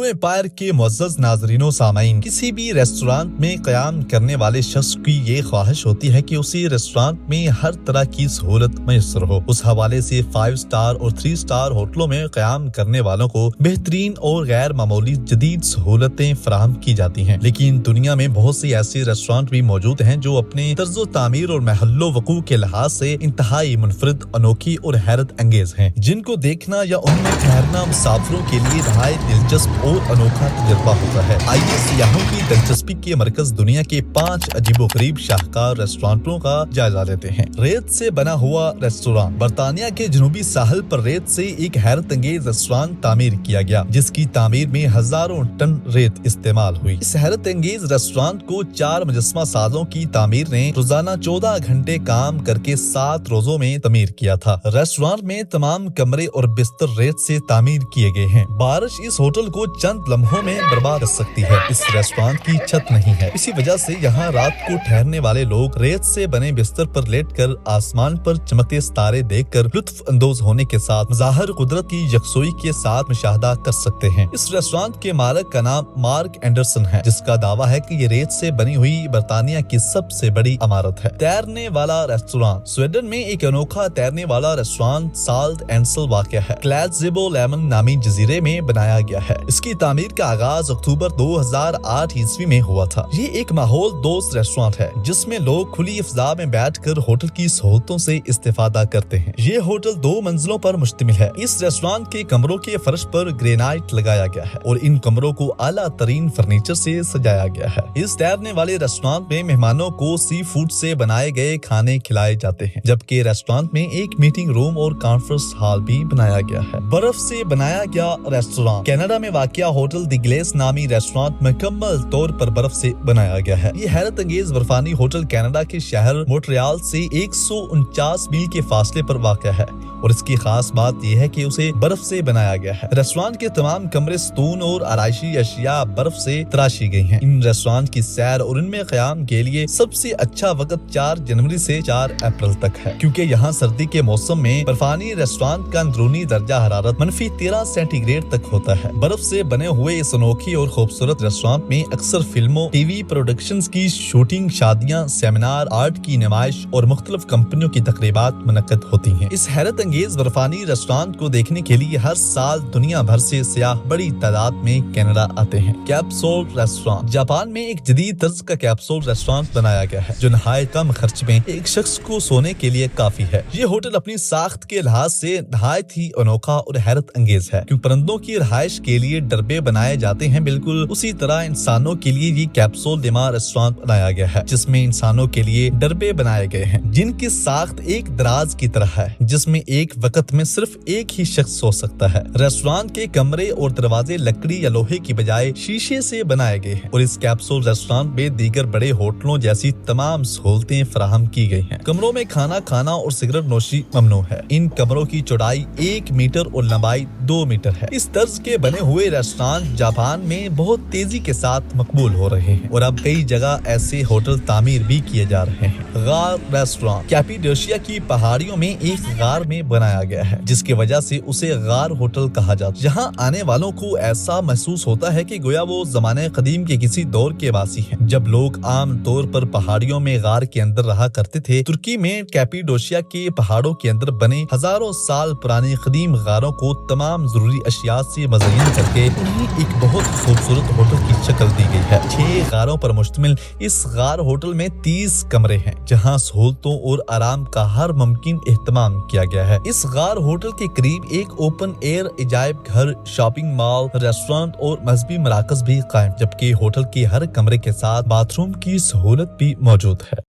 Urdu empire کے معزز ناظرین و سامعین، کسی بھی ریسٹورانٹ میں قیام کرنے والے شخص کی یہ خواہش ہوتی ہے کہ اسی ریسٹورانٹ میں ہر طرح کی سہولت میسر ہو۔ اس حوالے سے 5 سٹار اور 3 سٹار ہوٹلوں میں قیام کرنے والوں کو بہترین اور غیر معمولی جدید سہولتیں فراہم کی جاتی ہیں، لیکن دنیا میں بہت سی ایسے ریسٹورانٹ بھی موجود ہیں جو اپنے طرز و تعمیر اور محل و وقوع کے لحاظ سے انتہائی منفرد، انوکھی اور حیرت انگیز ہیں، جن کو دیکھنا یا ان میں ٹھہرنا مسافروں کے لیے نہایت دلچسپ اور انوکھا تجربہ ہوتا ہے۔ آئیے سیاحوں کی دلچسپی کے مرکز دنیا کے 5 عجیب و غریب شاہکار ریسٹورانٹوں کا جائزہ لیتے ہیں۔ ریت سے بنا ہوا ریسٹورانٹ۔ برطانیہ کے جنوبی ساحل پر ریت سے ایک حیرت انگیز ریسٹورانٹ تعمیر کیا گیا، جس کی تعمیر میں ہزاروں ٹن ریت استعمال ہوئی۔ اس حیرت انگیز ریسٹورانٹ کو 4 مجسمہ سازوں کی تعمیر نے روزانہ 14 گھنٹے کام کر کے 7 روزوں میں تعمیر کیا تھا۔ ریسٹورانٹ میں تمام کمرے اور بستر ریت سے تعمیر کیے گئے ہیں۔ بارش اس ہوٹل کو چند لمحوں میں برباد کر سکتی ہے۔ اس ریسٹورانٹ کی چھت نہیں ہے، اسی وجہ سے یہاں رات کو ٹھہرنے والے لوگ ریت سے بنے بستر پر لیٹ کر آسمان پر چمکتے ستارے دیکھ کر لطف اندوز ہونے کے ساتھ مظاہر قدرت کی یکسوئی کے ساتھ مشاہدہ کر سکتے ہیں۔ اس ریسٹورانٹ کے مالک کا نام مارک اینڈرسن ہے، جس کا دعویٰ ہے کہ یہ ریت سے بنی ہوئی برطانیہ کی سب سے بڑی عمارت ہے۔ تیرنے والا ریسٹورانٹ۔ سویڈن میں ایک انوکھا تیرنے والا ریسٹورانٹ سالٹ اینسل واقع ہے۔ کلیٹزیبو لیمن نامی جزیرے میں بنایا گیا ہے۔ اس کی تعمیر کا آغاز اکتوبر 2008 عیسوی میں ہوا تھا۔ یہ ایک ماحول دوست ریسٹورانٹ ہے جس میں لوگ کھلی فضا میں بیٹھ کر ہوٹل کی سہولتوں سے استفادہ کرتے ہیں۔ یہ ہوٹل 2 منزلوں پر مشتمل ہے۔ اس ریسٹورانٹ کے کمروں کے فرش پر گرینائٹ لگایا گیا ہے اور ان کمروں کو اعلیٰ ترین فرنیچر سے سجایا گیا ہے۔ اس تیرنے والے ریسٹورانٹ میں مہمانوں کو سی فوڈ سے بنائے گئے کھانے کھلائے جاتے ہیں، جبکہ ریسٹورانٹ میں ایک میٹنگ روم اور کانفرنس ہال بھی بنایا گیا ہے۔ برف سے بنایا گیا ریسٹورانٹ۔ کینیڈا میں واقع ہوٹل دی گلیس نامی ریسٹورانٹ مکمل طور پر برف سے بنایا گیا ہے۔ یہ حیرت انگیز برفانی ہوٹل کینیڈا کے شہر مونٹریال سے 149 میل کے فاصلے پر واقع ہے اور اس کی خاص بات یہ ہے کہ اسے برف سے بنایا گیا ہے۔ ریسٹورانٹ کے تمام کمرے ستون اور آرائشی اشیاء برف سے تراشی گئی ہیں۔ ان ریسٹورانٹ کی سیر اور ان میں قیام کے لیے سب سے اچھا وقت 4 جنوری سے 4 اپریل تک ہے، کیونکہ یہاں سردی کے موسم میں برفانی ریسٹورانٹ کا اندرونی درجہ حرارت -13 سینٹی گریڈ تک ہوتا ہے۔ برف سے بنے ہوئے اس انوکھی اور خوبصورت ریسٹورانٹ میں اکثر فلموں، ٹی وی پروڈکشنز کی شوٹنگ، شادیاں، سیمینار، آرٹ کی نمائش اور مختلف کمپنیوں کی تقریبات منعقد ہوتی ہیں۔ اس حیرت انگیز برفانی ریسٹورانٹ کو دیکھنے کے لیے ہر سال دنیا بھر سے سیاح بڑی تعداد میں کینیڈا آتے ہیں۔ Capsule restaurant. جاپان میں ایک جدید طرز کا کیپسول ریسٹورانٹ بنایا گیا ہے جو نہایت کم خرچ میں ایک شخص کو سونے کے لیے کافی ہے۔ یہ ہوٹل اپنی ساخت کے لحاظ سے نہایت ہی انوکھا اور حیرت انگیز ہے، کیونکہ پرندوں کی رہائش کے لیے ڈربے بنائے جاتے ہیں، بالکل اسی طرح انسانوں کے لیے یہ کیپسول نما ریسٹورانٹ بنایا گیا ہے، جس میں انسانوں کے لیے ڈربے بنائے گئے ہیں جن کی ساخت ایک دراز کی طرح ہے، جس میں ایک وقت میں صرف ایک ہی شخص سو سکتا ہے۔ ریسٹورانٹ کے کمرے اور دروازے لکڑی یا لوہے کی بجائے شیشے سے بنائے گئے ہیں اور اس کیپسول ریسٹورانٹ میں دیگر بڑے ہوٹلوں جیسی تمام سہولتیں فراہم کی گئی ہیں۔ کمروں میں کھانا کھانا اور سگریٹ نوشی ممنوع ہے۔ ان کمروں کی چوڑائی 1 میٹر اور لمبائی 2 میٹر ہے۔ اس طرز کے بنے ہوئے ریسٹورانٹ جاپان میں بہت تیزی کے ساتھ مقبول ہو رہے ہیں اور اب کئی جگہ ایسے ہوٹل تعمیر بھی کیے جا رہے ہیں۔ غار ریسٹورانٹ۔ کیپیڈوشیا کی پہاڑیوں میں ایک غار میں بنایا گیا ہے، جس کی وجہ سے اسے غار ہوٹل کہا جاتا ہے۔ یہاں آنے والوں کو ایسا محسوس ہوتا ہے کہ گویا وہ زمانے قدیم کے کسی دور کے واسی ہیں، جب لوگ عام طور پر پہاڑیوں میں غار کے اندر رہا کرتے تھے۔ ترکی میں کیپیڈوشیا کے پہاڑوں کے اندر بنے ہزاروں سال پرانے قدیم غاروں کو تمام ضروری اشیاء سے مزین کر کے انہیں ایک بہت خوبصورت ہوٹل کی شکل دی گئی ہے۔ 6 غاروں پر مشتمل اس غار ہوٹل میں 30 کمرے ہیں، جہاں سہولتوں اور آرام کا ہر ممکن اہتمام کیا گیا ہے۔ اس غار ہوٹل کے قریب ایک اوپن ایئر عجائب گھر، شاپنگ مال، ریسٹورانٹ اور مذہبی مراکز بھی قائم، جبکہ ہوٹل کے ہر کمرے کے ساتھ باتھ روم کی سہولت بھی موجود ہے۔